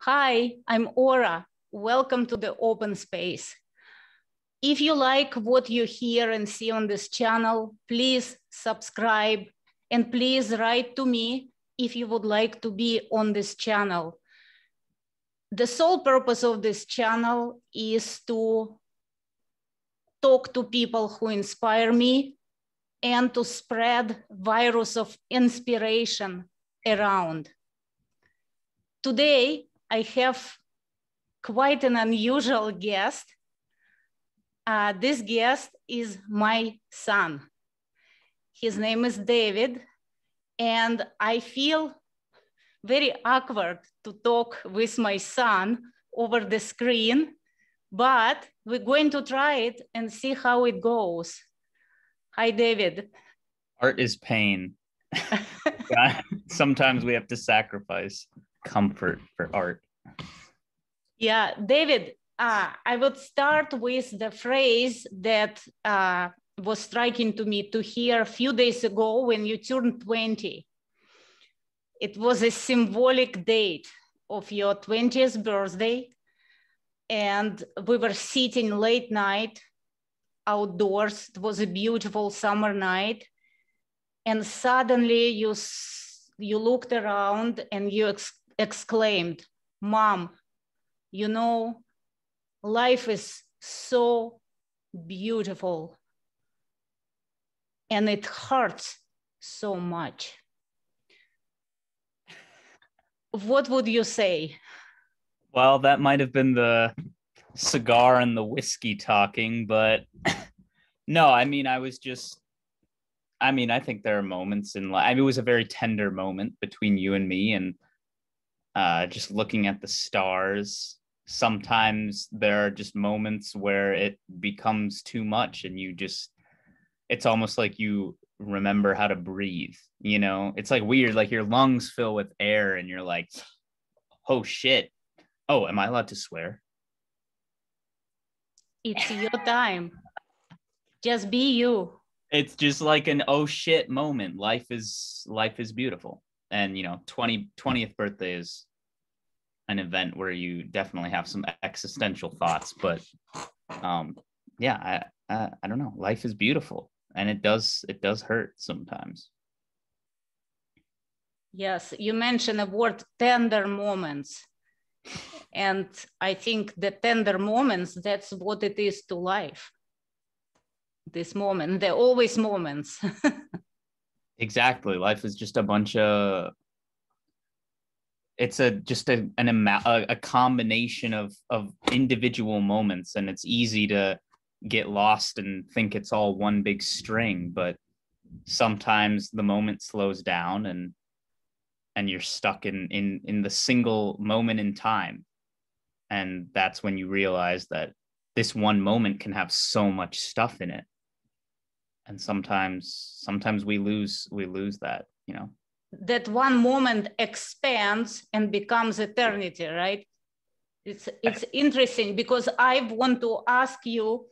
Hi, I'm Aura. Welcome to the open space. If you like what you hear and see on this channel, please subscribe and please write to me if you would like to be on this channel. The sole purpose of this channel is to talk to people who inspire me and to spread virus of inspiration around. Today, I have quite an unusual guest. This guest is my son. His name is David, and I feel very awkward to talk with my son over the screen, but we're going to try it and see how it goes. Hi, David. Art is pain. Sometimes we have to sacrifice comfort for art. Yeah, David, I would start with the phrase that was striking to me to hear a few days ago when you turned 20. It was a symbolic date of your 20th birthday. And we were sitting late night outdoors. It was a beautiful summer night. And suddenly you looked around and you exclaimed, "Mom, you know, life is so beautiful and it hurts so much." What would you say? Well, that might have been the cigar and the whiskey talking, but no, I mean, I think there are moments in life. I mean, it was a very tender moment between you and me, and just looking at the stars. Sometimes there are just moments where it becomes too much and it's almost like you remember how to breathe, you know? It's like weird, like your lungs fill with air and you're like, oh shit. Oh, am I allowed to swear? It's your time. Just be you. It's just like an oh shit moment. Life is beautiful. And 20th birthday is an event where you definitely have some existential thoughts, but yeah, I don't know. Life is beautiful, and it does hurt sometimes. Yes, you mentioned the word tender moments. And I think the tender moments, that's what it is to life. This moment, they're always moments. Exactly. Life is just a bunch of, it's a combination of individual moments, and it's easy to get lost and think it's all one big string, but sometimes the moment slows down and you're stuck in the single moment in time, and that's when you realize that this one moment can have so much stuff in it, and sometimes we lose that, That one moment expands and becomes eternity, right? It's interesting because I want to ask you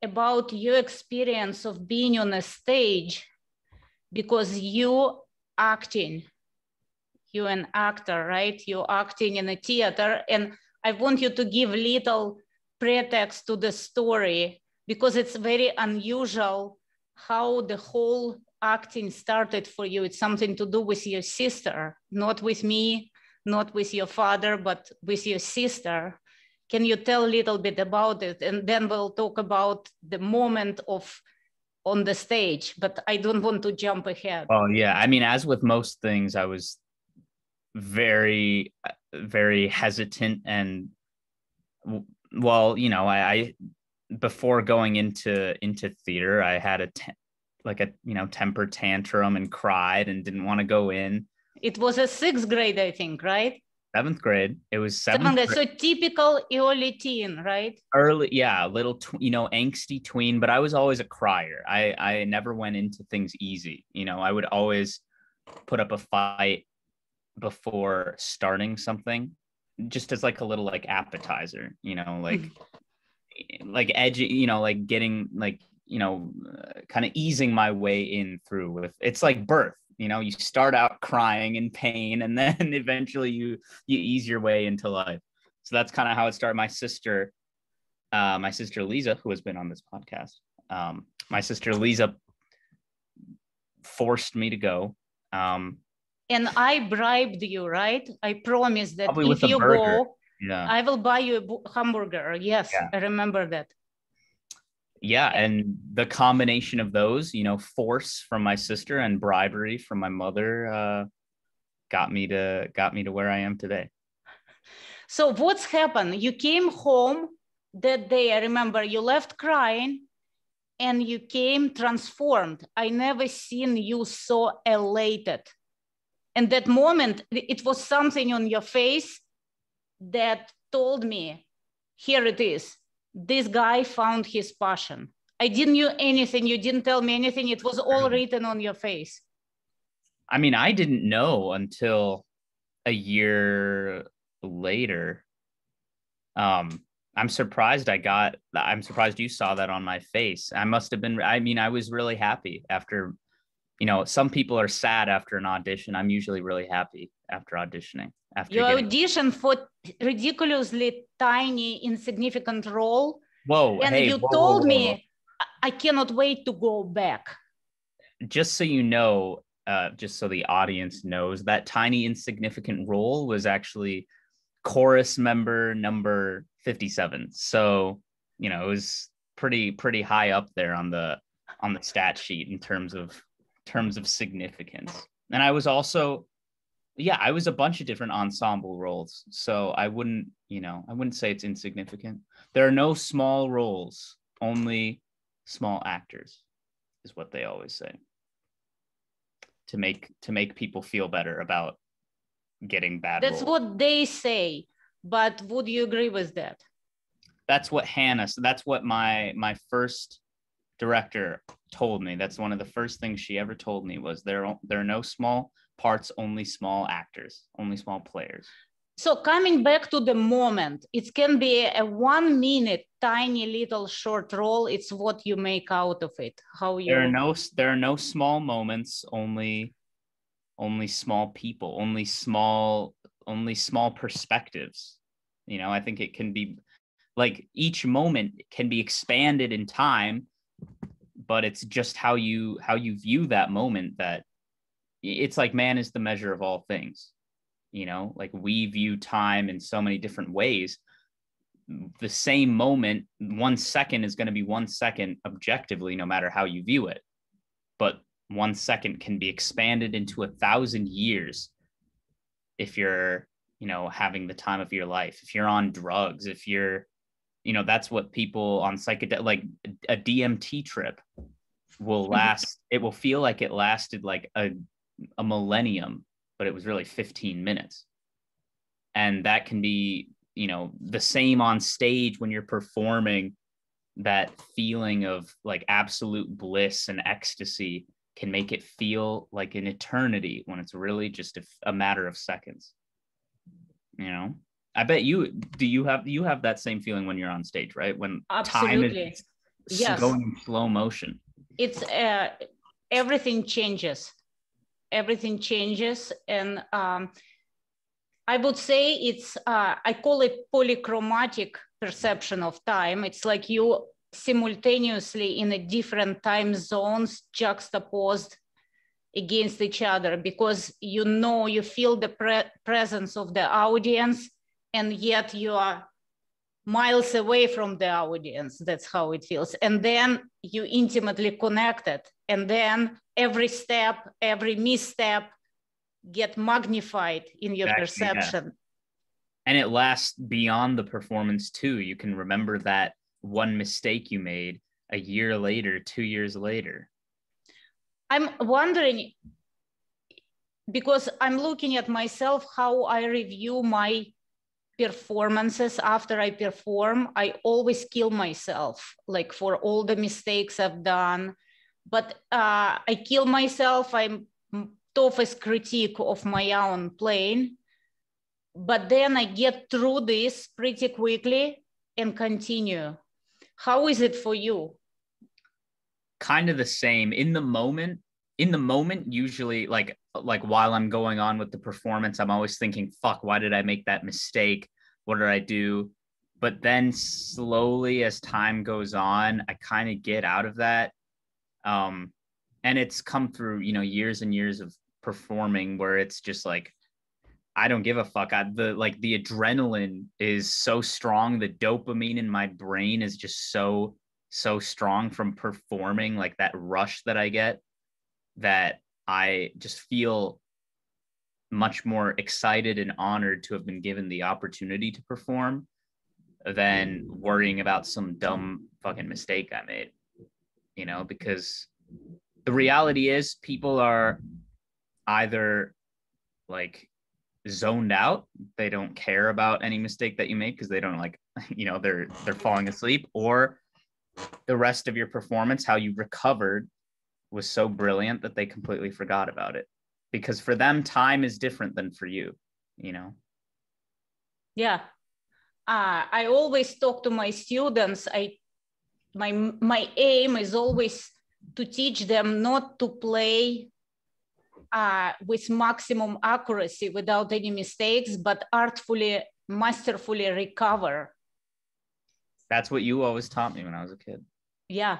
about your experience of being on a stage, because you're an actor, right? You're acting in a theater, and I want you to give little pretext to the story, because it's very unusual how the whole acting started for you. It's something to do with your sister, not with me, not with your father, but with your sister. Can you tell a little bit about it? And then we'll talk about the moment on the stage, but I don't want to jump ahead. Oh yeah, I mean, as with most things, I was very, very hesitant, and well, I before going into theater, I had a temper tantrum and cried and didn't want to go in. It was a 6th grade, I think, right? 7th grade. It was 7th grade. So typical early teen, right? Early, yeah, little, angsty tween, but I was always a crier. I never went into things easy. I would always put up a fight before starting something, just as like a little like appetizer, like edgy, like getting like, kind of easing my way in through with, it's like birth, You know, you start out crying in pain, and then eventually you ease your way into life. So that's kind of how it started. My sister Lisa, who has been on this podcast, my sister Lisa forced me to go. And I bribed you, right? I promised that if you go, yeah, I will buy you a hamburger. Yes, yeah. I remember that. Yeah, and the combination of those, you know, force from my sister and bribery from my mother got me to where I am today. So what's happened? You came home that day. I remember you left crying and you came transformed. I never seen you so elated. And that moment, it was something on your face that told me, here it is. This guy found his passion. I didn't know anything. You didn't tell me anything. It was all written on your face. I mean, I didn't know until a year later. I'm surprised you saw that on my face. I must have been, I mean, I was really happy after, you know, some people are sad after an audition. I'm usually really happy after auditioning. You auditioned for ridiculously tiny, insignificant role. Whoa, and hey, you told me, I cannot wait to go back. Just so you know, just so the audience knows, that tiny, insignificant role was actually chorus member number 57. So, you know, it was pretty high up there on the stat sheet in terms of significance. And I was also, I was a bunch of different ensemble roles. So I wouldn't say it's insignificant. There are no small roles, only small actors, is what they always say. To make people feel better about getting bad roles. That's what they say, but would you agree with that? That's what that's what my first director told me. That's one of the first things she ever told me was there are no small parts, only small actors, only small players. So coming back to the moment, it can be a 1 minute, tiny little short role. It's what you make out of it. There are no small moments, only small people, only small perspectives. You know, I think it can be like each moment can be expanded in time, but it's just how you view that moment. That it's like man is the measure of all things. You know, like we view time in so many different ways. The same moment, 1 second is going to be 1 second objectively, no matter how you view it. But 1 second can be expanded into 1,000 years if you're, you know, having the time of your life, if you're on drugs, if you're, you know, that's what people on psychedelic, like a DMT trip will last. It will feel like it lasted like a millennium, but it was really 15 minutes. And that can be, you know, the same on stage when you're performing. That feeling of like absolute bliss and ecstasy can make it feel like an eternity when it's really just a matter of seconds. You know, I bet you have that same feeling when you're on stage, right? When Absolutely. Time is going in slow motion. It's everything changes. Everything changes. And I would say it's, I call it polychromatic perception of time. It's like you simultaneously in a different time zones juxtaposed against each other, because you know, you feel the presence of the audience, and yet you are miles away from the audience. That's how it feels. And then you intimately connected. And then every step, every misstep get magnified in your perception. Yeah. And it lasts beyond the performance too. You can remember that one mistake you made a year later, 2 years later. I'm wondering, because I'm looking at myself, how I review my performances after I perform. I always kill myself, like for all the mistakes I've done. But I kill myself. I'm toughest critique of my own playing. But then I get through this pretty quickly and continue. How is it for you? Kind of the same. In the moment, in the moment, usually like while I'm going on with the performance, I'm always thinking, fuck, why did I make that mistake? What did I do? But then slowly as time goes on, I kind of get out of that. And it's come through, years and years of performing where it's just like, I don't give a fuck. The adrenaline is so strong. The dopamine in my brain is just so strong from performing, like that rush that I get, that I just feel much more excited and honored to have been given the opportunity to perform than worrying about some dumb fucking mistake I made, because the reality is people are either like zoned out, they don't care about any mistake that you make because they don't they're falling asleep, or the rest of your performance, how you recovered, was so brilliant that they completely forgot about it, because for them time is different than for you. Yeah. I always talk to my students. My aim is always to teach them not to play with maximum accuracy without any mistakes, but artfully, masterfully recover. That's what you always taught me when I was a kid. Yeah.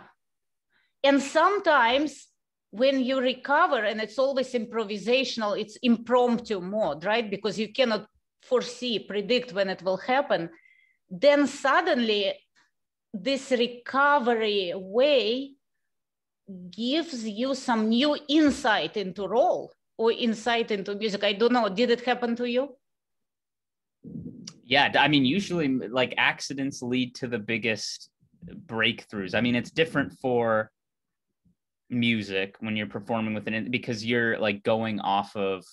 And sometimes when you recover, and it's always improvisational, it's impromptu mode, right? Because you cannot predict when it will happen. Then suddenly this recovery way gives you some new insight into role or insight into music. I don't know, did it happen to you? Yeah, I mean, usually like accidents lead to the biggest breakthroughs. I mean, it's different for music when you're performing with because you're like going off of,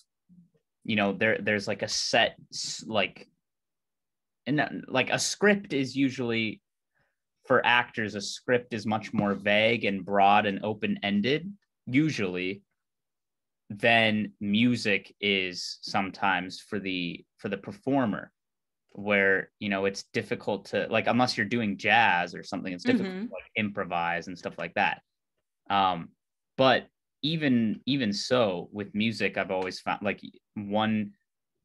there's like a set, and like a script is usually, for actors, a script is much more vague and broad and open-ended usually than music is sometimes for the performer, where it's difficult to, like, unless you're doing jazz or something, it's difficult to like improvise and stuff like that. But even so, with music, I've always found like one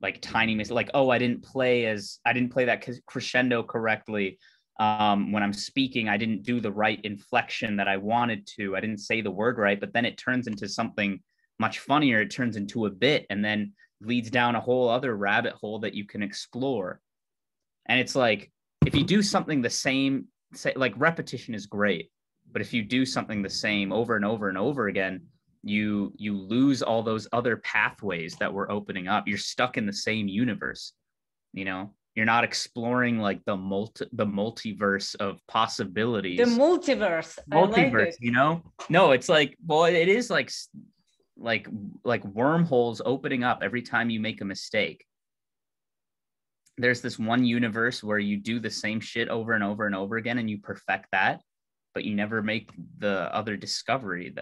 like tiny mistake, like, oh, I didn't play that crescendo correctly. When I'm speaking, I didn't do the right inflection that I wanted to. I didn't say the word right, but then it turns into something much funnier. It turns into a bit and then leads down a whole other rabbit hole that you can explore. And it's like, if you do something the same, like repetition is great, but if you do something the same over and over and over again, you lose all those other pathways that were opening up. You're stuck in the same universe, You're not exploring like the multiverse of possibilities. The multiverse. I like it. No, it's like, well, it is like wormholes opening up every time you make a mistake. There's this one universe where you do the same shit over and over and over again and you perfect that, but you never make the other discovery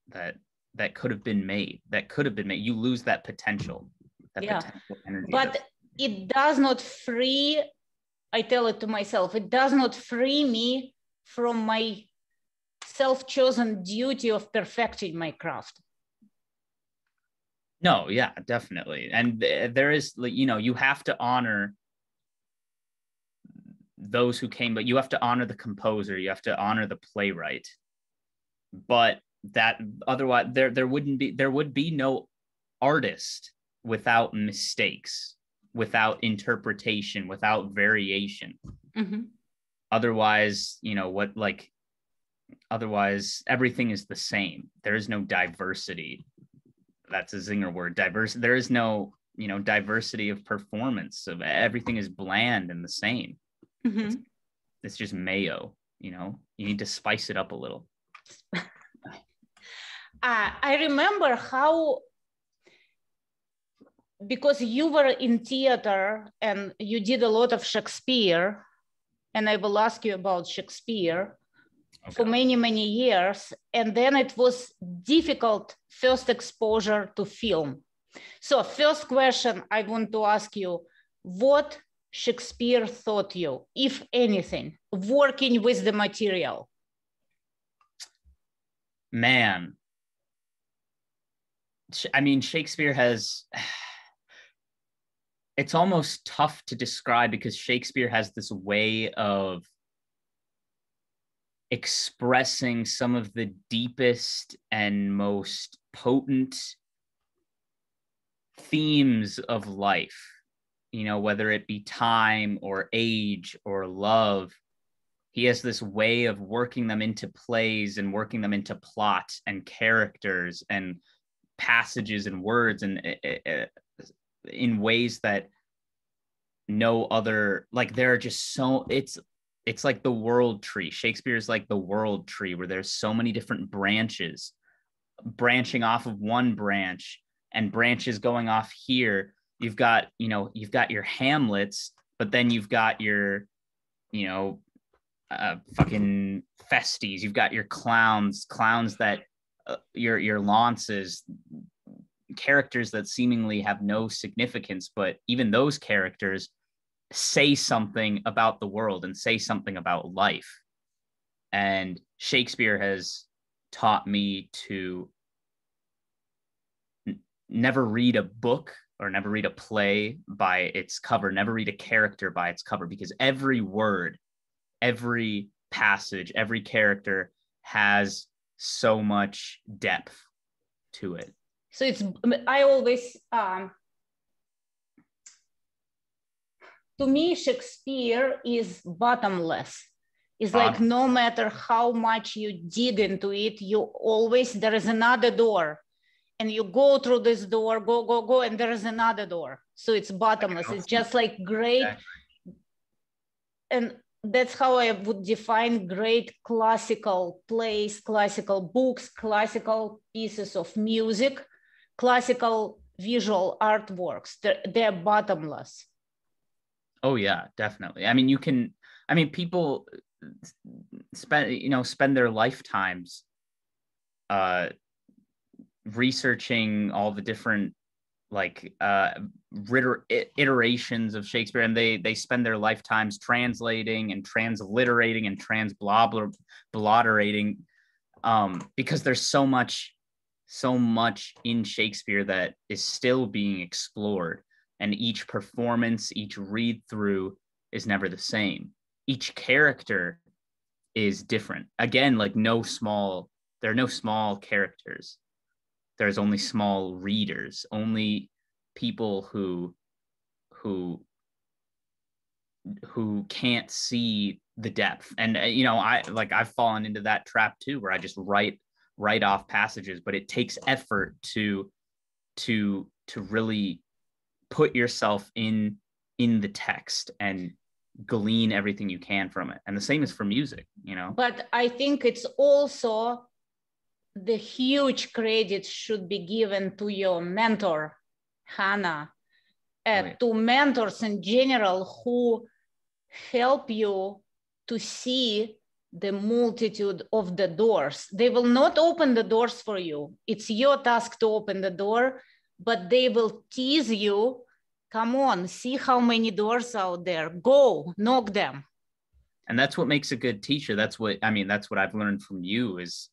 that could have been made. You lose that potential. Potential energy. But it does not free, I tell it to myself, it does not free me from my self-chosen duty of perfecting my craft. No, yeah, definitely. And there is, you have to honor those who came, but you have to honor the composer, you have to honor the playwright. But that otherwise there would be no artist without mistakes, without interpretation, without variation. Otherwise, otherwise everything is the same. There is no diversity. That's a zinger word. Diverse. There is no, diversity of performance. Of everything is bland and the same. It's just mayo. You need to spice it up a little. I remember how, because you were in theater and you did a lot of Shakespeare, and I will ask you about Shakespeare for many, many years. And then it was difficult first exposure to film. So first question I want to ask you, what Shakespeare taught you, if anything, working with the material? Man, I mean, Shakespeare has, it's almost tough to describe because Shakespeare has this way of expressing some of the deepest and most potent themes of life, you know, whether it be time or age or love. He has this way of working them into plays and working them into plot and characters and passages and words, and in ways that no other, like, there are just so, it's like the world tree. Shakespeare is like the world tree where there's so many different branches branching off of one branch and branches going off here. You've got, you know, you've got your Hamlets, but then you've got your, you know, fucking festies. You've got your clowns that your Launces, characters that seemingly have no significance, but even those characters say something about the world and say something about life. And Shakespeare has taught me to never read a book or never read a play by its cover, never read a character by its cover, because every word, every passage, every character has so much depth to it. So it's, I always, to me, Shakespeare is bottomless. It's like no matter how much you dig into it, you always, there is another door. And you go through this door, go, and there is another door. So it's bottomless. It's just like great. Exactly. And that's how I would define great classical plays, classical books, classical pieces of music, classical visual artworks. They're bottomless. Oh yeah, definitely. I mean, you can, I mean, people spend their lifetimes researching all the different like iterations of Shakespeare, and they spend their lifetimes translating and transliterating and transblotterating, because there's so much in Shakespeare that is still being explored, and each performance, each read through is never the same. Each character is different. Again, like there are no small characters. There's only small readers, only people who can't see the depth. And you know, I've fallen into that trap too, where I just write off passages, but it takes effort to really put yourself in the text and glean everything you can from it. And the same is for music, you know. But I think it's also the huge credit should be given to your mentor, Hannah, to mentors in general who help you to see the multitude of the doors. They will not open the doors for you. It's your task to open the door, but they will tease you. Come on, see how many doors out there. Go, knock them. And that's what makes a good teacher. That's what I've learned from you is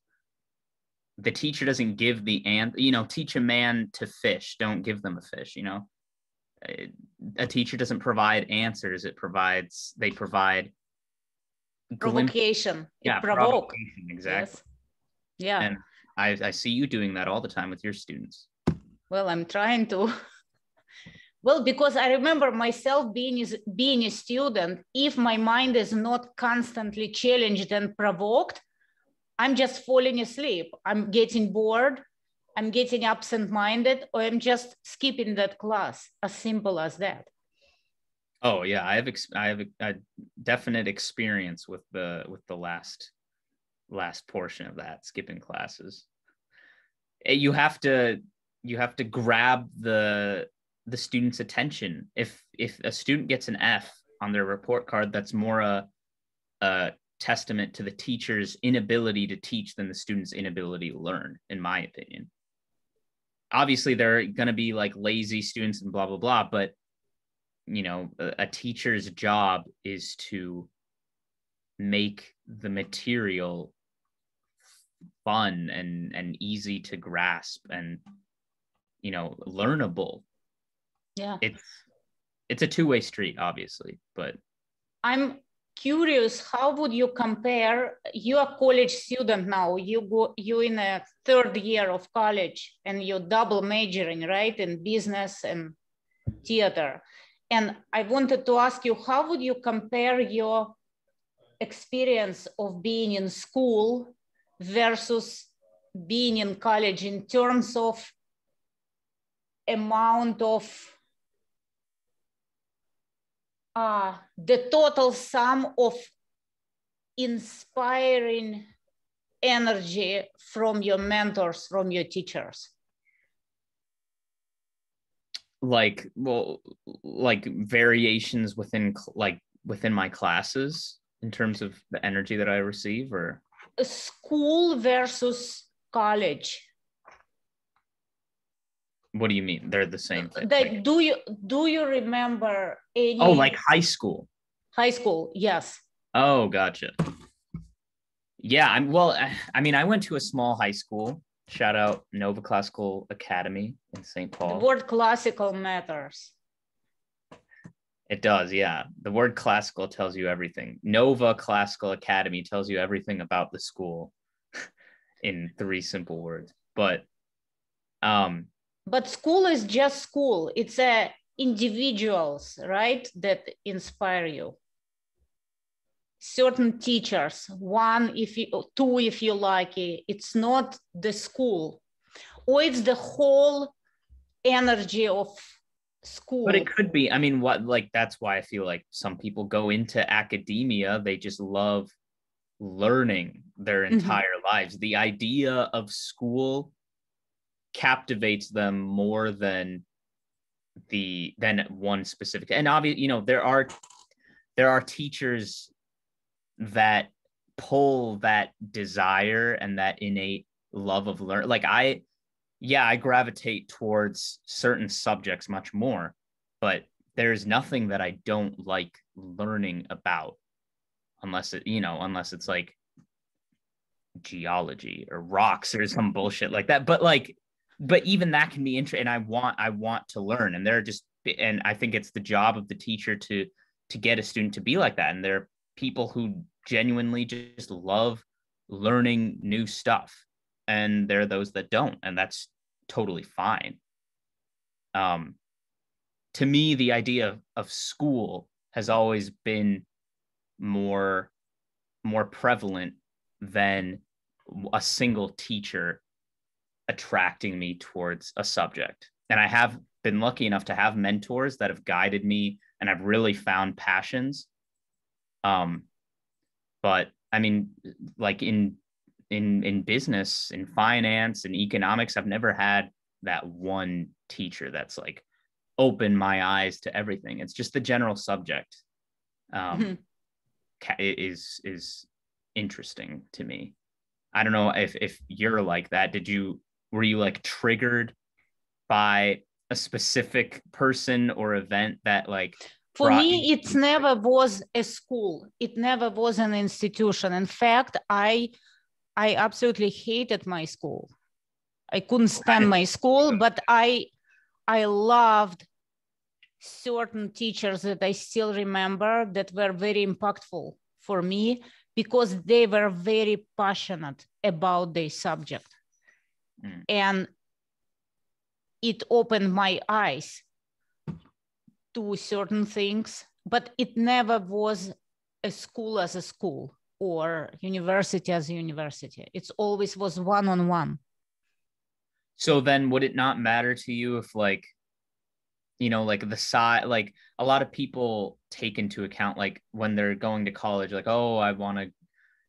the teacher doesn't give the answer. You know, teach a man to fish, don't give them a fish. You know, a teacher doesn't provide answers. They provide provocation. Yeah, provocation, exactly. Yes. Yeah. And I see you doing that all the time with your students. Well, I'm trying to. Well, because I remember myself being a student, if my mind is not constantly challenged and provoked, I'm just falling asleep. I'm getting bored. I'm getting absent-minded, or I'm just skipping that class. As simple as that. Oh yeah, I have a definite experience with the last portion of that, skipping classes. You have to grab the student's attention. If a student gets an F on their report card, that's more a testament to the teacher's inability to teach than the student's inability to learn, in my opinion. Obviously, there are going to be like lazy students and blah, blah, blah, but you know, a teacher's job is to make the material fun and easy to grasp. And learnable. Yeah. It's a two-way street, obviously, but I'm curious, how would you compare? You're a college student now, you're in a third year of college and you're double majoring, right? In business and theater. And I wanted to ask you, how would you compare your experience of being in school versus being in college in terms of amount of the total sum of inspiring energy from your mentors, from your teachers? Like variations within my classes in terms of the energy that I receive, or school versus college. What do you mean? They're the same thing. Like, do you remember any? Oh, like high school. High school, yes. Oh, gotcha. Yeah, I went to a small high school. Shout out Nova Classical Academy in St. Paul. The word classical matters. It does, yeah. The word classical tells you everything. Nova Classical Academy tells you everything about the school in 3 simple words. But school is just school. It's individuals, right, that inspire you. Certain teachers, 1, if you 2, if you like it. It's not the school, or it's the whole energy of school. But it could be. I mean, that's why I feel like some people go into academia. They just love learning their entire lives. The idea of school captivates them more than one specific. And obviously, there are teachers that pull that desire and that innate love of learn. Like I gravitate towards certain subjects much more, but there's nothing that I don't like learning about unless it's like geology or rocks or some bullshit like that. But even that can be interesting, and I want to learn. And I think it's the job of the teacher to get a student to be like that. And there are people who genuinely just love learning new stuff, and there are those that don't, and that's totally fine. To me, the idea of school has always been more prevalent than a single teacher attracting me towards a subject. And I have been lucky enough to have mentors that have guided me, and I've really found passions. But I mean, like in business, in finance, and economics, I've never had that one teacher that's like opened my eyes to everything. It's just the general subject is interesting to me. I don't know if you're like that. Were you like triggered by a specific person or event that like? For me, it never was a school. It never was an institution. In fact, I absolutely hated my school. I couldn't stand my school, but I loved certain teachers that I still remember that were very impactful for me because they were very passionate about their subject. And it opened my eyes to certain things, but it never was a school as a school or university as a university. It always was one-on-one. So then would it not matter to you if like, like the size, like a lot of people take into account, like when they're going to college, like, oh, I want to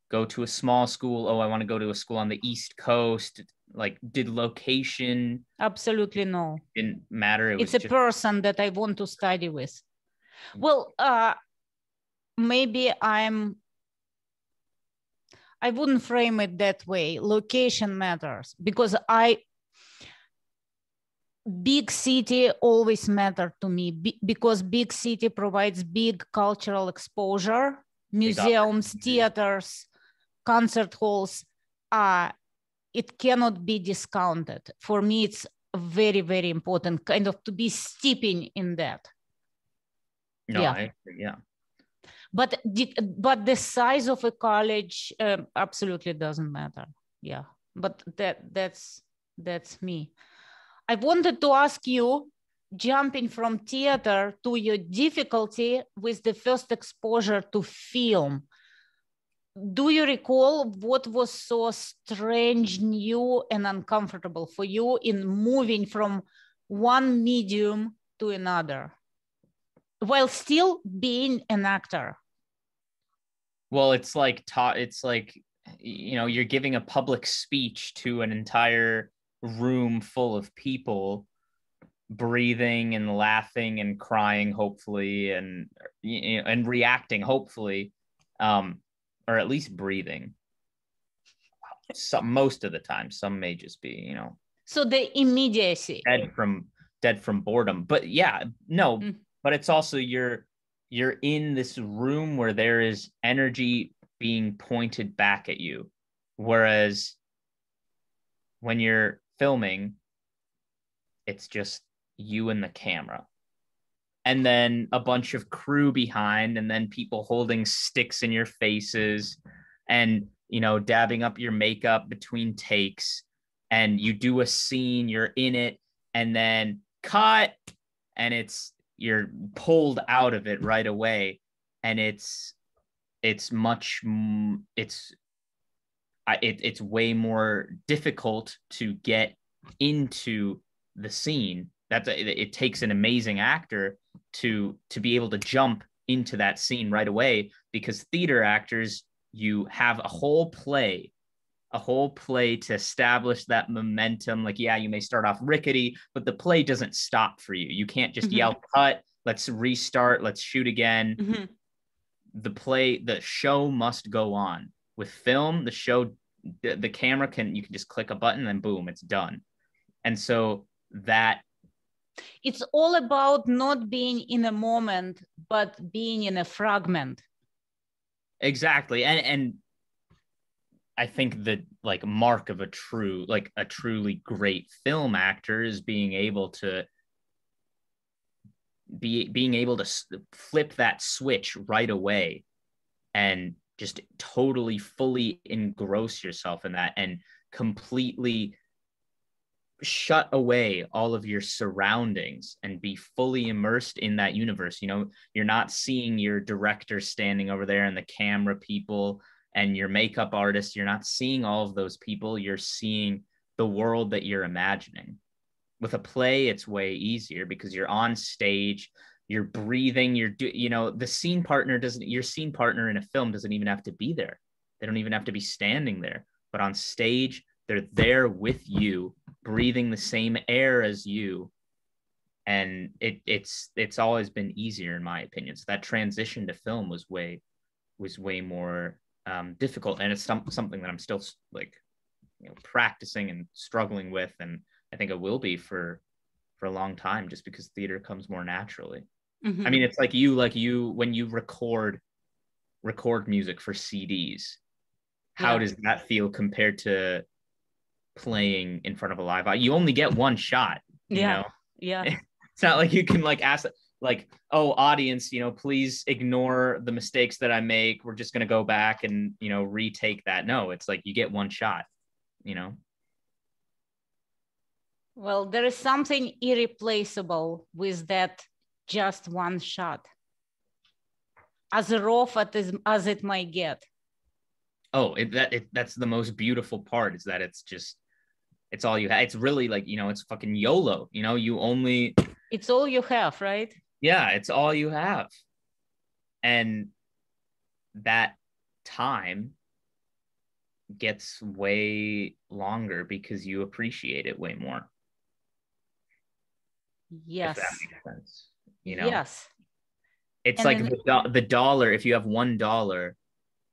go to a small school. Oh, I want to go to a school on the East Coast. Like, did location? Absolutely no. Didn't matter. It's a person that I want to study with. Well, maybe I wouldn't frame it that way. Location matters because big city always mattered to me because big city provides big cultural exposure, museums, theaters, concert halls. It cannot be discounted. For me, very, very important, kind of to be steeping in that. No, Yeah. Yeah. But the size of a college absolutely doesn't matter. Yeah, but that's me. I wanted to ask you, jumping from theater to your difficulty with the first exposure to film. Do you recall what was so strange, new, and uncomfortable for you in moving from one medium to another, while still being an actor? Well, it's like you're giving a public speech to an entire room full of people, breathing and laughing and crying, hopefully, and reacting, hopefully, or at least breathing. Most of the time, some may just be, So the immediacy, dead from boredom. But yeah, no. But it's also you're in this room where there is energy being pointed back at you, whereas when you're filming, it's just you and the camera, and then a bunch of crew behind, and then people holding sticks in your faces, and dabbing up your makeup between takes, and you do a scene, you're in it, and then cut, and you're pulled out of it right away, and it's way more difficult to get into the scene. It takes an amazing actor to be able to jump into that scene right away, because theater actors, you have a whole play to establish that momentum. Like, yeah, you may start off rickety, but the play doesn't stop for you. You can't just yell, cut, let's restart, let's shoot again. The show must go on. With film, the camera you can just click a button and boom, it's done. And so it's all about not being in a moment, but being in a fragment. Exactly. And I think the mark of a truly great film actor is being able to flip that switch right away and just totally fully engross yourself in that and completely shut away all of your surroundings and be fully immersed in that universe. You're not seeing your director standing over there and the camera people and your makeup artist. You're not seeing all of those people. You're seeing the world that you're imagining. With a play, it's way easier because you're on stage, you're breathing, the scene partner your scene partner in a film doesn't even have to be there. They don't even have to be standing there, but on stage, they're there with you, breathing the same air as you. And it's always been easier, in my opinion. So that transition to film was way more difficult. And it's something that I'm still practicing and struggling with. And I think it will be for a long time, just because theater comes more naturally. I mean, it's like you when you record music for CDs, how does that feel compared to playing in front of a live audience? You only get one shot, you know? Yeah. It's not like you can ask oh, audience, please ignore the mistakes that I make. We're just going to go back and, retake that. No, it's like you get one shot, Well, there is something irreplaceable with that just one shot, as rough as it might get. Oh, that's the most beautiful part, is that it's all you have. It's really it's fucking YOLO, it's all you have, right? Yeah, it's all you have. And that time gets way longer because you appreciate it way more. Yes. If that makes sense. Yes. It's the dollar. If you have $1,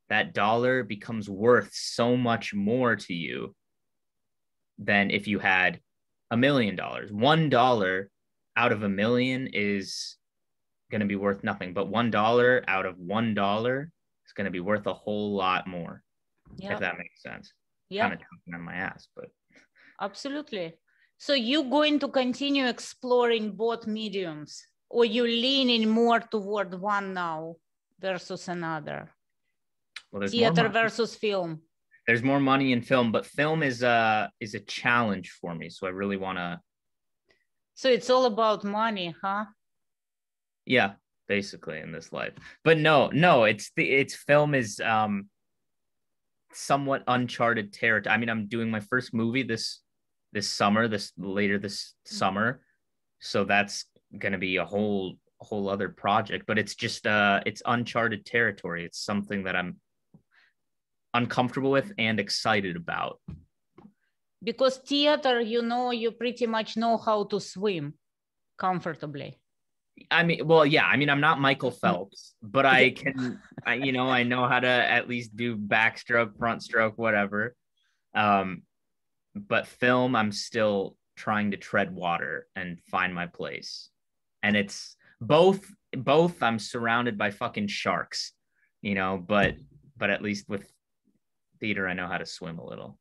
that dollar becomes worth so much more to you than if you had $1 million. $1 out of $1 million is going to be worth nothing, but $1 out of $1 is going to be worth a whole lot more. If that makes sense. Kind of talking on my ass, but absolutely. So you're going to continue exploring both mediums, or you leaning more toward one now versus another? Well, there's Theater more versus film. There's more money in film, but film is a challenge for me. So I really want to. So it's all about money, huh? Yeah, basically in this life. But no, it's film is somewhat uncharted territory. I mean, I'm doing my first movie this summer, later this summer. So that's gonna be a whole other project. But it's just it's uncharted territory. It's something that I'm uncomfortable with and excited about. Because theater, you pretty much know how to swim comfortably. I mean, well, yeah. I mean, I'm not Michael Phelps, but I can, I know how to at least do backstroke, front stroke, whatever. But film, I'm still trying to tread water and find my place. And it's both. I'm surrounded by fucking sharks, but at least with theater, I know how to swim a little.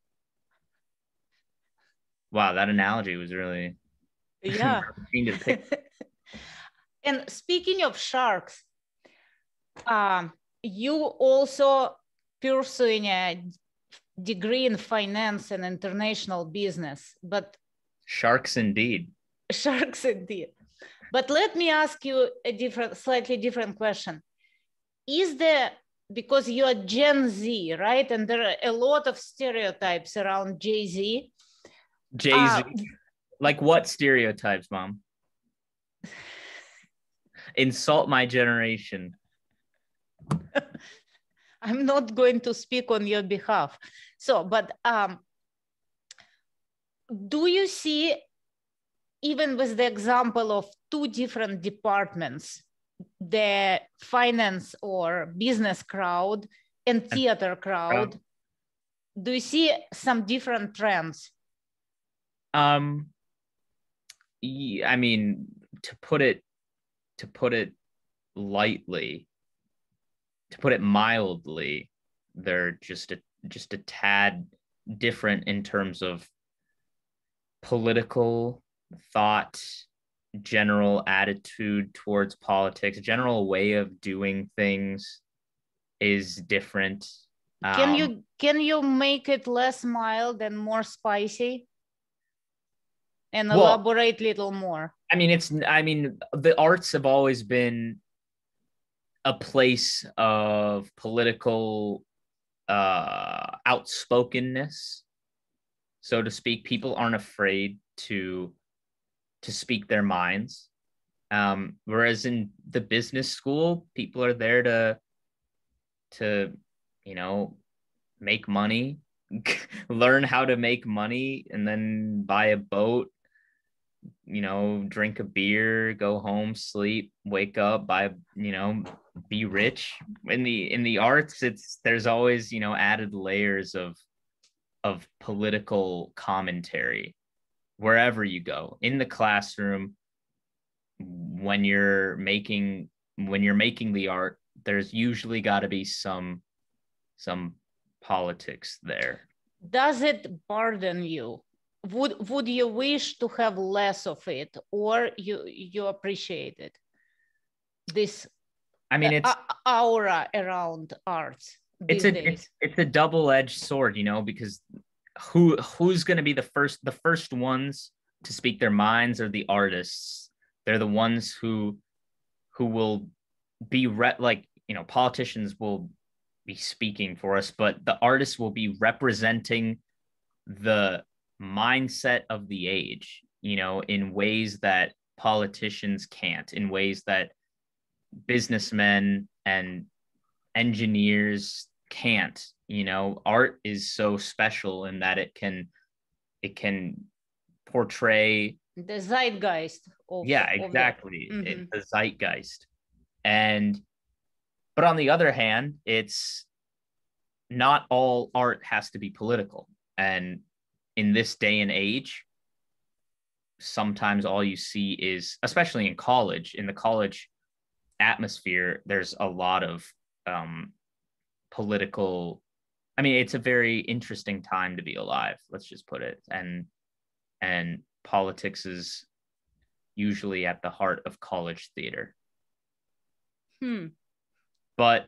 Wow, that analogy was really yeah. And speaking of sharks, you also pursuing a degree in finance and international business, but sharks indeed. Sharks indeed. But let me ask you a slightly different question. Because you are Gen Z, right? And there are a lot of stereotypes around Jay-Z. Jay-Z. Like what stereotypes, Mom? Insult my generation. I'm not going to speak on your behalf. So, but do you see, even with the example of two different departments, the finance or business crowd and theater crowd, do you see some different trends? Yeah, I mean, to put it lightly, to put it mildly, they're just a tad different in terms of political thought, general attitude towards politics, general way of doing things is different. Can you make it less mild and more spicy? And elaborate a little more. I mean, the arts have always been a place of political outspokenness, so to speak. People aren't afraid to speak their minds. Whereas in the business school, people are there to make money, learn how to make money, and then buy a boat, drink a beer, go home, sleep, wake up, be rich. In the arts, there's always, added layers of political commentary wherever you go. In the classroom, when you're making the art, there's usually got to be some politics there. Does it burden you? Would you wish to have less of it, or you appreciate it? This, I mean, it's aura around arts. It's a double-edged sword, because who's going to be the first ones to speak their minds are the artists. They're the ones who will be politicians will be speaking for us, but the artists will be representing the mindset of the age, in ways that politicians can't, in ways that businessmen and engineers can't. Art is so special in that it can portray the zeitgeist of, exactly. It's the zeitgeist. But on the other hand, it's not all art has to be political. And in this day and age, sometimes all you see is, especially in the college atmosphere, there's a lot of political. I mean, it's a very interesting time to be alive, let's just put it. And politics is usually at the heart of college theater. But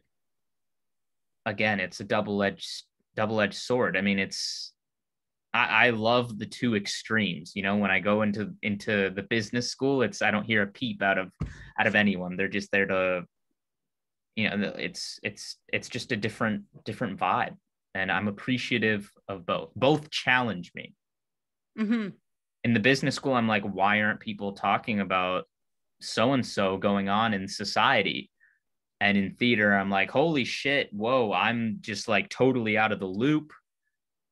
again, it's a double-edged sword. I mean, I love the two extremes. You know, when I go into the business school, I don't hear a peep out of anyone. They're just there to, you know, it's just a different vibe, and I'm appreciative of both. Both challenge me. In the business school, I'm like, why aren't people talking about so and so going on in society? And in theater, I'm like, holy shit, whoa, I'm just like totally out of the loop.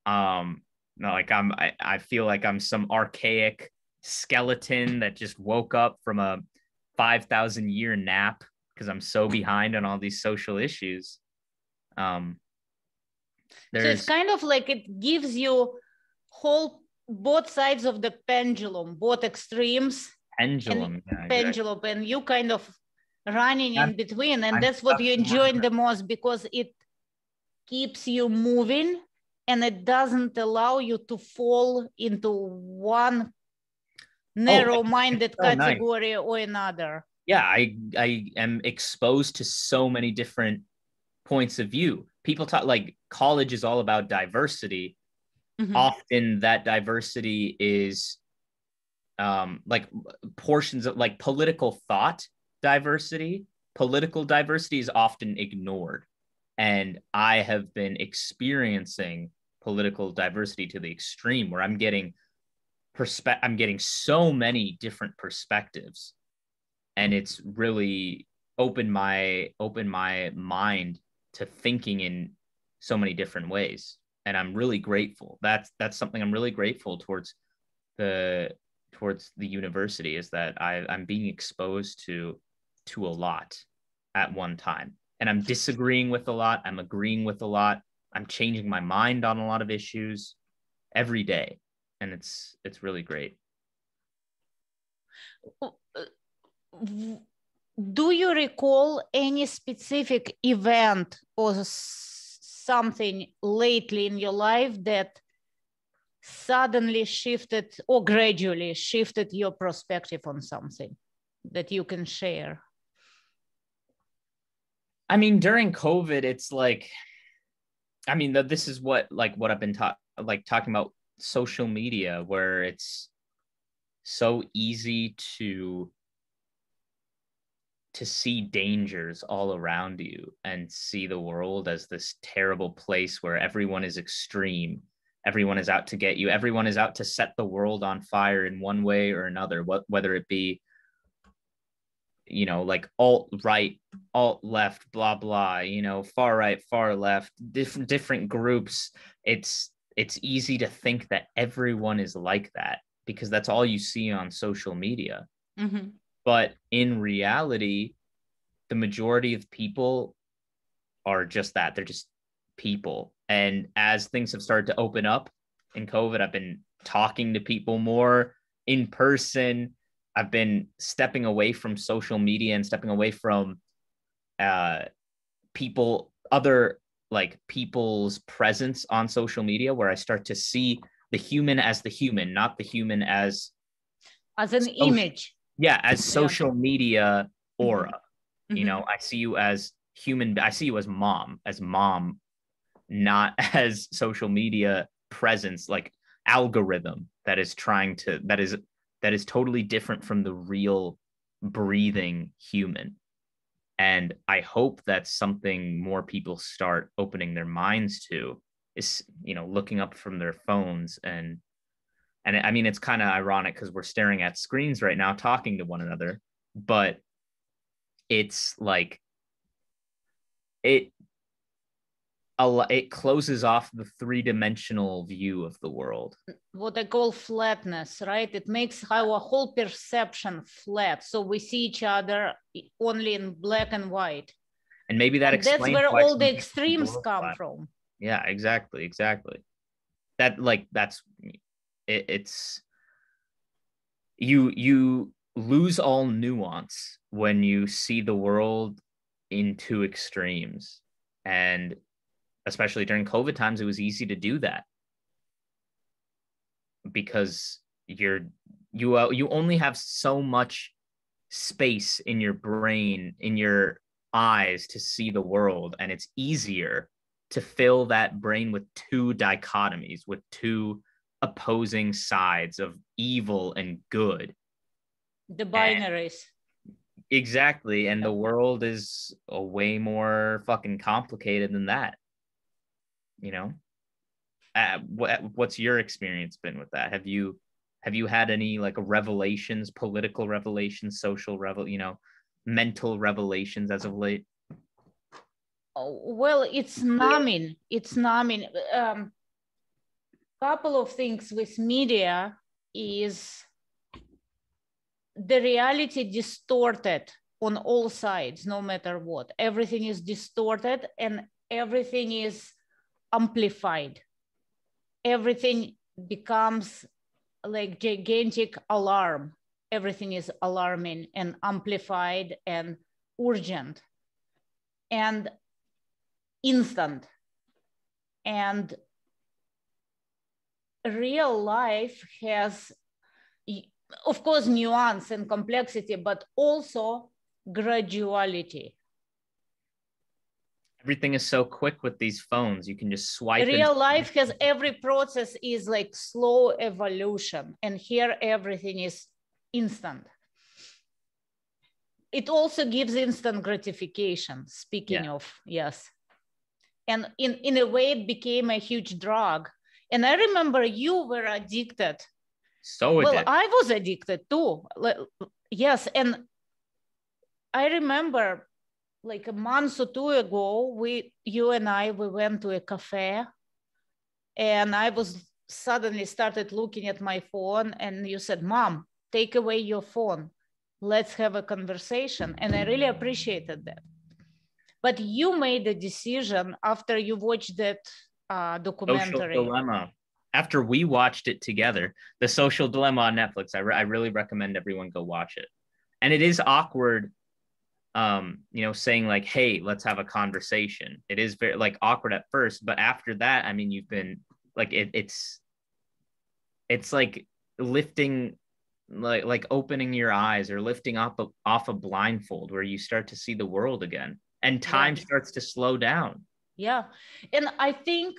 Like I feel like I'm some archaic skeleton that just woke up from a 5,000 year nap because I'm so behind on all these social issues. So it's kind of like it gives you both sides of the pendulum, both extremes. Pendulum. And you kind of running in between, and that's what you enjoy the most, because it keeps you moving and it doesn't allow you to fall into one narrow-minded category or another. Yeah, I am exposed to so many different points of view. People talk like college is all about diversity. Often that diversity is like portions of like political thought diversity. Political diversity is often ignored. And I have been experiencing political diversity to the extreme where I'm getting so many different perspectives. And it's really opened my mind to thinking in so many different ways. And I'm really grateful. That's something I'm really grateful towards the university, is that I'm being exposed to a lot at one time. And I'm disagreeing with a lot. I'm agreeing with a lot. I'm changing my mind on a lot of issues every day. And it's really great. Do you recall any specific event or something lately in your life that suddenly shifted or gradually shifted your perspective on something that you can share? I mean, during COVID, it's like, I mean, this is what I've been talking about social media, where it's so easy to see dangers all around you and see the world as this terrible place where everyone is extreme. Everyone is out to get you. Everyone is out to set the world on fire in one way or another, whether it be, you know, like alt-right, alt-left, blah, blah, you know, far right, far left, different groups. It's easy to think that everyone is like that because that's all you see on social media. But in reality, the majority of people are just that. They're just people. And as things have started to open up in COVID, I've been talking to people more in person. I've been stepping away from social media and stepping away from people's presence on social media, where I start to see the human as the human, not the human as an image. Yeah, as social media aura. You know, I see you as human. I see you as mom, not as social media presence, like algorithm that is totally different from the real breathing human. And I hope that's something more people start opening their minds to, is, you know, looking up from their phones. And I mean, it's kind of ironic because we're staring at screens right now talking to one another, but it's like it closes off the three-dimensional view of the world. What I call flatness, right? It makes our whole perception flat. So we see each other only in black and white. And maybe that's where all the extremes come from. Yeah, exactly. It's you lose all nuance when you see the world in two extremes. And especially during COVID times, it was easy to do that because you only have so much space in your brain, in your eyes, to see the world, and it's easier to fill that brain with two dichotomies, with two opposing sides of evil and good. The binaries. Exactly. And the world is a way more fucking complicated than that. You know, what's your experience been with that? Have you had any like revelations, political revelations, social mental revelations as of late? Oh, well, it's numbing. It's numbing. Couple of things with media is the reality distorted on all sides, no matter what. Everything is distorted and everything is amplified. Everything becomes like gigantic alarm. Everything is alarming and amplified and urgent and instant. And real life has, of course, nuance and complexity, but also graduality. Everything is so quick with these phones. You can just swipe. Real life has, every process is like slow evolution, and here everything is instant. It also gives instant gratification, speaking of, yes. And in a way, it became a huge drug. And I remember you were addicted. So well, I was addicted too. Yes, and I remember like a month or two ago, you and I went to a cafe, and I was suddenly started looking at my phone, and you said, "Mom, take away your phone. Let's have a conversation." And I really appreciated that. But you made a decision after you watched that documentary. Social Dilemma. After we watched it together, The Social Dilemma on Netflix, I really recommend everyone go watch it. And it is awkward, saying like, hey, let's have a conversation. It is very like awkward at first, but after that, I mean, you've been like, it's like lifting, like opening your eyes or lifting off a blindfold where you start to see the world again, and time starts to slow down. Yeah, and I think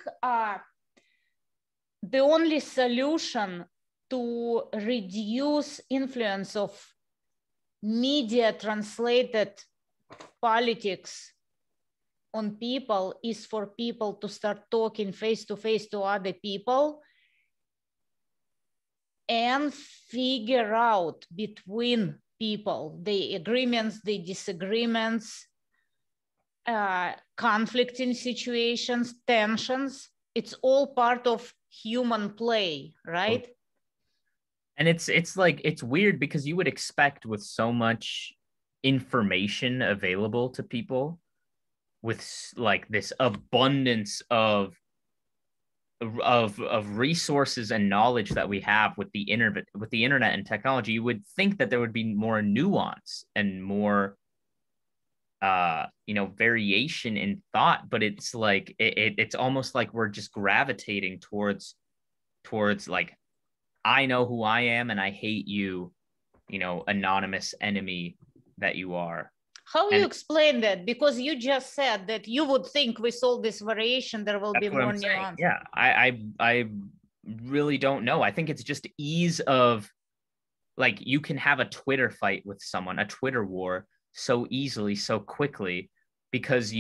the only solution to reduce influence of media translated politics on people is for people to start talking face to face to other people and figure out between people the agreements, the disagreements, conflicting situations, tensions. It's all part of human play, right? And it's like, it's weird because you would expect, with so much information available to people, with like this abundance of resources and knowledge that we have with the internet and technology, you would think that there would be more nuance and more variation in thought, but it's like it's almost like we're just gravitating towards like, I know who I am and I hate you, anonymous enemy that you are. How you explain that? Because you just said that you would think with all this variation there will be more nuance. Yeah, I really don't know. I think it's just ease of, like, you can have a Twitter fight with someone, a Twitter war, so easily, so quickly, because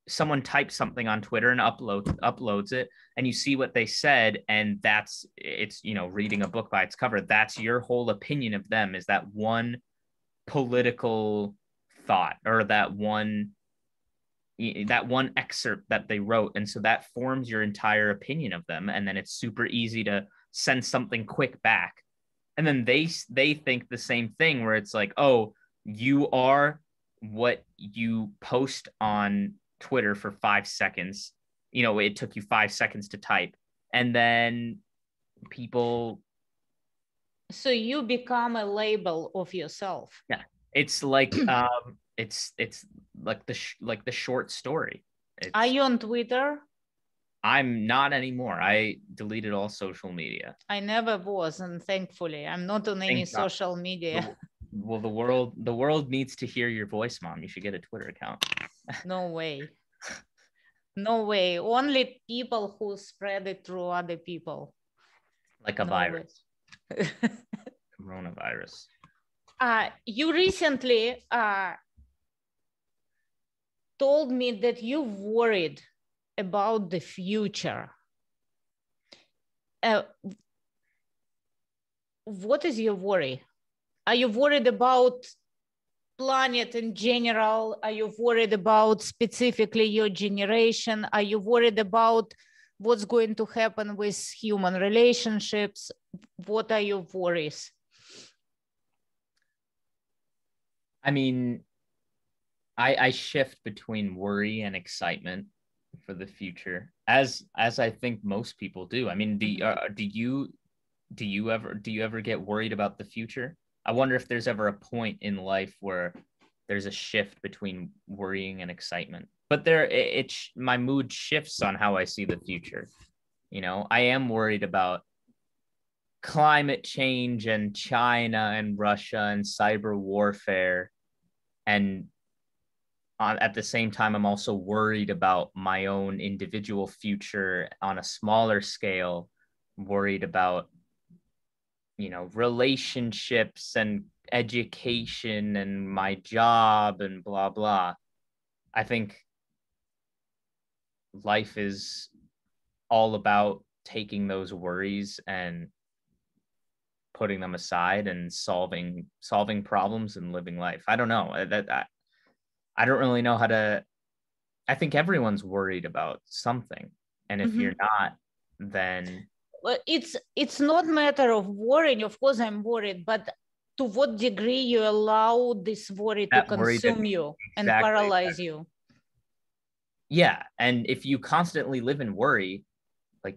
someone types something on Twitter and uploads it, and you see what they said, and it's reading a book by its cover. That's your whole opinion of them, is that one political thought or that one excerpt that they wrote, and so that forms your entire opinion of them, and then it's super easy to send something quick back, and then they think the same thing, where it's like, oh, you are what you post on Twitter for 5 seconds. It took you 5 seconds to type, and then people. So you become a label of yourself. Yeah, it's like it's like the short story. Are you on Twitter? I'm not anymore. I deleted all social media. I never was, and thankfully, I'm not on any Thank God. social media. Well, the world needs to hear your voice, Mom. You should get a Twitter account. No way. No way. Only people who spread it through other people. Like a No virus. Coronavirus. You recently told me that you worried about the future. What is your worry? Are you worried about planet in general? Are you worried about specifically your generation? Are you worried about what's going to happen with human relationships? What are your worries? I mean, I shift between worry and excitement for the future, as I think most people do. I mean, do you ever get worried about the future? I wonder if there's ever a point in life where there's a shift between worrying and excitement. But my mood shifts on how I see the future. You know, I am worried about climate change and China and Russia and cyber warfare. And at the same time, I'm also worried about my own individual future on a smaller scale, worried about, you know, relationships and education and my job and blah, blah. I think life is all about taking those worries and putting them aside and solving problems and living life. I don't know. I don't really know how to. I think everyone's worried about something, and if you're not, then well, it's not matter of worrying. Of course, I'm worried, but to what degree you allow this worry to consume you and paralyze you? Yeah, and if you constantly live in worry, you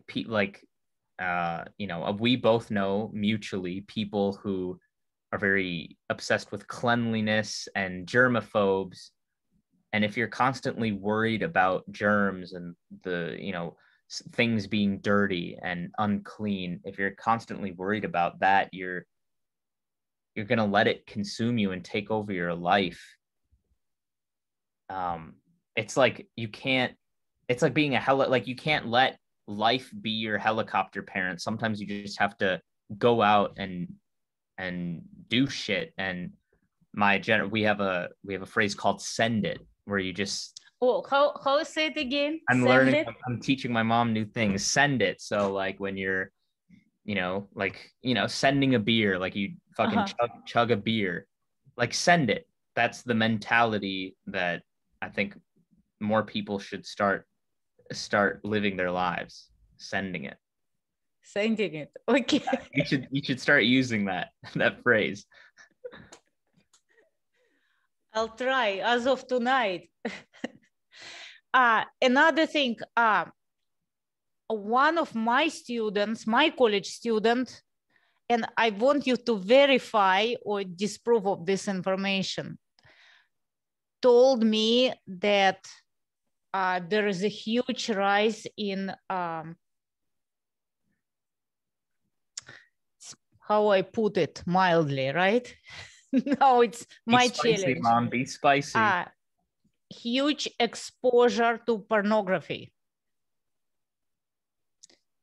know, we both know mutually people who are very obsessed with cleanliness and germaphobes. And if you're constantly worried about germs and you know, things being dirty and unclean, if you're constantly worried about that, you're going to let it consume you and take over your life. It's like it's like being like you can't let life be your helicopter parent. Sometimes you just have to go out and do shit. And we have a phrase called "send it," where you just how say it again? I'm teaching my mom new things. Send it. So like when you're, sending a beer, like you fucking chug a beer, like send it. That's the mentality that I think more people should start living their lives. Sending it. Okay. Yeah, you should start using that phrase. I'll try as of tonight. Another thing, one of my students, my college student, and I want you to verify or disprove of this information, told me that there is a huge rise in how I put it mildly, right? Now it's my challenge. Mom, be spicy. Huge exposure to pornography.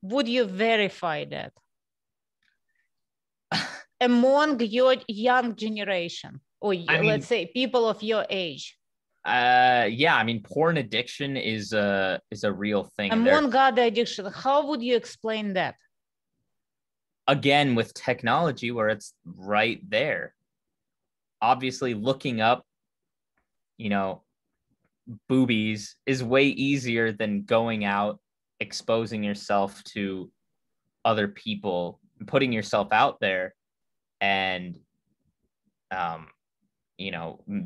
Would you verify that? Among your young generation, or let's say people of your age? Yeah, I mean, porn addiction is a real thing. Among other addiction, how would you explain that? Again, with technology where it's right there. Obviously, looking up, boobies is way easier than going out, exposing yourself to other people, putting yourself out there, and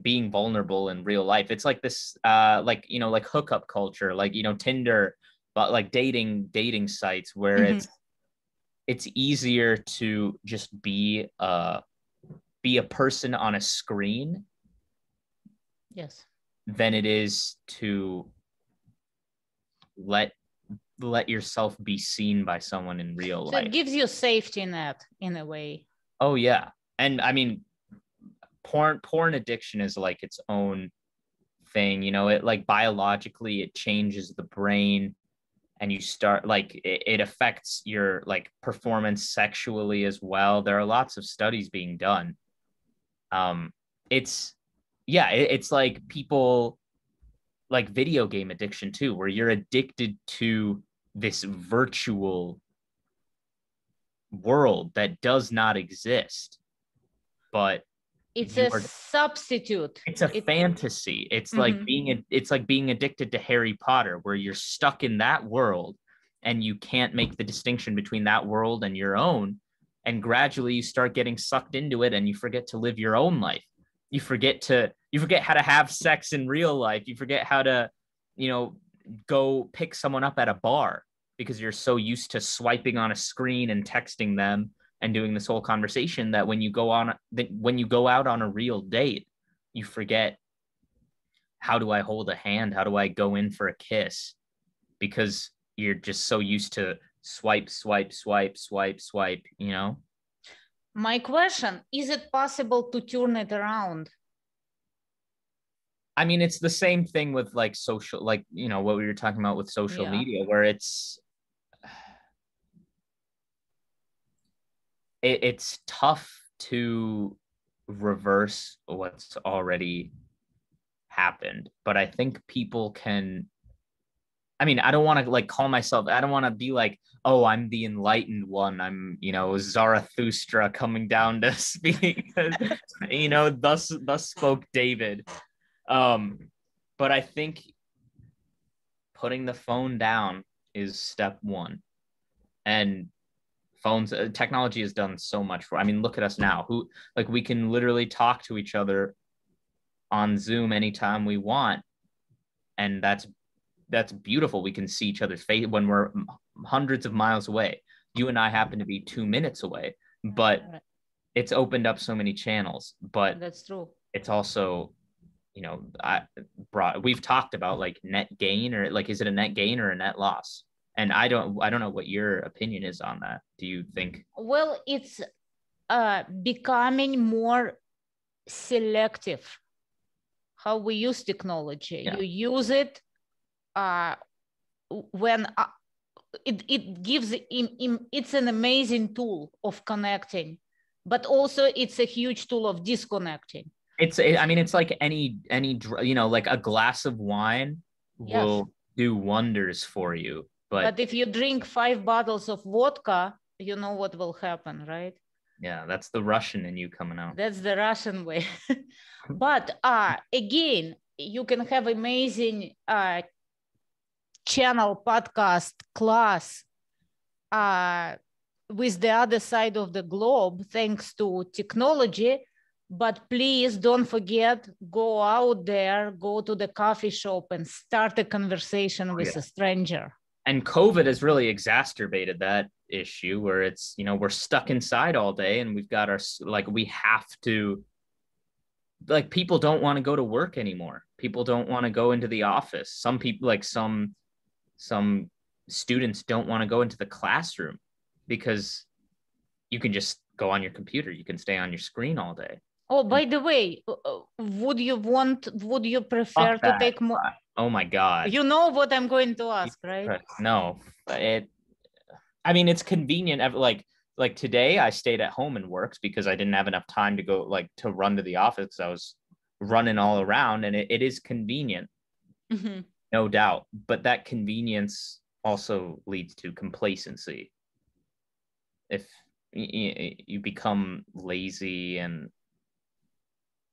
being vulnerable in real life. It's like this like hookup culture, like Tinder, but like dating sites where it's easier to just be a person on a screen, yes, than it is to let let yourself be seen by someone in real So life. it gives you safety net in a way. Oh yeah. And I mean, porn addiction is like its own thing, you know, it like biologically it changes the brain, and you start like it affects your like performance sexually as well. There are lots of studies being done. It's yeah, it's like people like video game addiction too, where you're addicted to this virtual world that does not exist, but It's a substitute. it's a fantasy. It's like being addicted to Harry Potter, where you're stuck in that world and you can't make the distinction between that world and your own. And gradually you start getting sucked into it and you forget to live your own life. You forget how to have sex in real life. You forget how to, you know, go pick someone up at a bar because you're so used to swiping on a screen and texting them and doing this whole conversation that when you go out on a real date, you forget, how do I hold a hand? How do I go in for a kiss? Because you're just so used to swipe, you know? My question, is it possible to turn it around? I mean, it's the same thing with like social, like, you know, what we were talking about with social media, where it's tough to reverse what's already happened. But I think people can, I mean, I don't want to like call myself, I don't want to be like, oh, I'm the enlightened one. I'm, you know, Zarathustra coming down to speak, you know, thus spoke David. But I think putting the phone down is step one. And phones, technology has done so much for, I mean, look at us now, who like we can literally talk to each other on Zoom anytime we want. And that's beautiful. We can see each other's face when we're hundreds of miles away. You and I happen to be 2 minutes away, but it's opened up so many channels. But that's true. It's also, you know, we've talked about like net gain, or like, is it a net gain or a net loss? And I don't know what your opinion is on that. Do you think? Well, it's becoming more selective how we use technology. Yeah. You use it when it gives it's an amazing tool of connecting, but also it's a huge tool of disconnecting. I mean, it's like any, you know, like a glass of wine will do wonders for you. But if you drink 5 bottles of vodka, you know what will happen, right? Yeah, that's the Russian in you coming out. That's the Russian way. But again, you can have amazing channel, podcast, class with the other side of the globe, thanks to technology. But please don't forget, go out there, go to the coffee shop and start a conversation with a stranger. And COVID has really exacerbated that issue, where it's, you know, we're stuck inside all day and we've got our, like, we have to, like, people don't want to go to work anymore. People don't want to go into the office. Some people, like some students don't want to go into the classroom because you can just go on your computer. You can stay on your screen all day. Oh, by the way, would you prefer to take more? Oh my God. You know what I'm going to ask, right? No, I mean, it's convenient. Like today I stayed at home and worked because I didn't have enough time to go, like, to run to the office. I was running all around, and it is convenient, no doubt. But that convenience also leads to complacency. If you become lazy and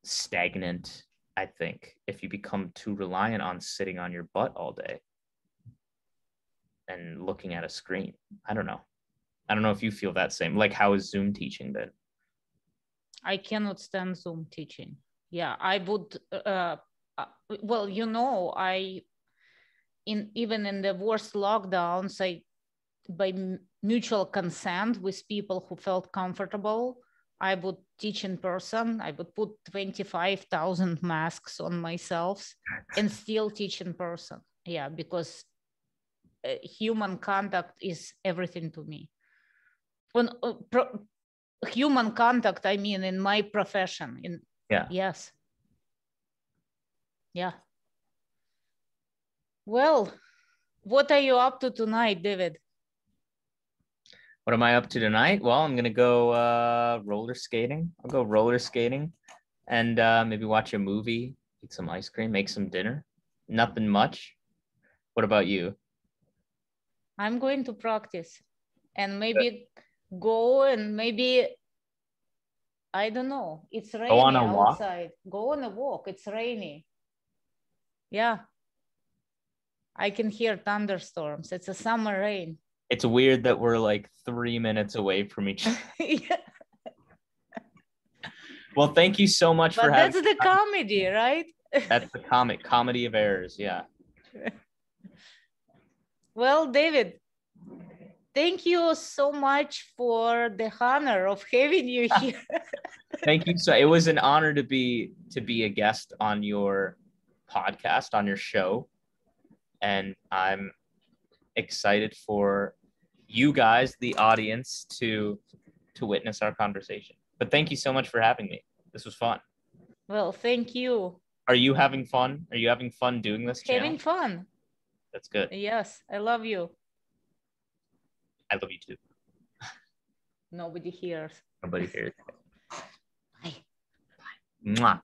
stagnant, I think, if you become too reliant on sitting on your butt all day and looking at a screen. I don't know if you feel that same. Like, how has Zoom teaching been? I cannot stand Zoom teaching. Yeah, I would, well, you know, even in the worst lockdowns, by mutual consent with people who felt comfortable, I would teach in person. I would put 25,000 masks on myself and still teach in person. Yeah, because human contact is everything to me. When human contact, I mean, in my profession. Yes. Yeah. Well, what are you up to tonight, David? What am I up to tonight? Well, I'm gonna go roller skating. I'll go roller skating and maybe watch a movie, eat some ice cream, make some dinner. Nothing much. What about you? I'm going to practice and maybe go and maybe, I don't know, it's rainy outside. Go on a walk, it's rainy. Yeah. I can hear thunderstorms. It's a summer rain. It's weird that we're like 3 minutes away from each other. Yeah. Well, thank you so much for having. But that's the comedy, right? That's the comedy of errors. Yeah. Well, David, thank you so much for the honor of having you here. Thank you. So it was an honor to be a guest on your podcast, on your show. And I'm excited for you guys, the audience, to witness our conversation. But thank you so much for having me. This was fun. Well, thank you. Are you having fun? Are you having fun doing this channel? Having fun. That's good. Yes, I love you. I love you too. Nobody hears. Nobody hears. Bye. Bye. Mwah.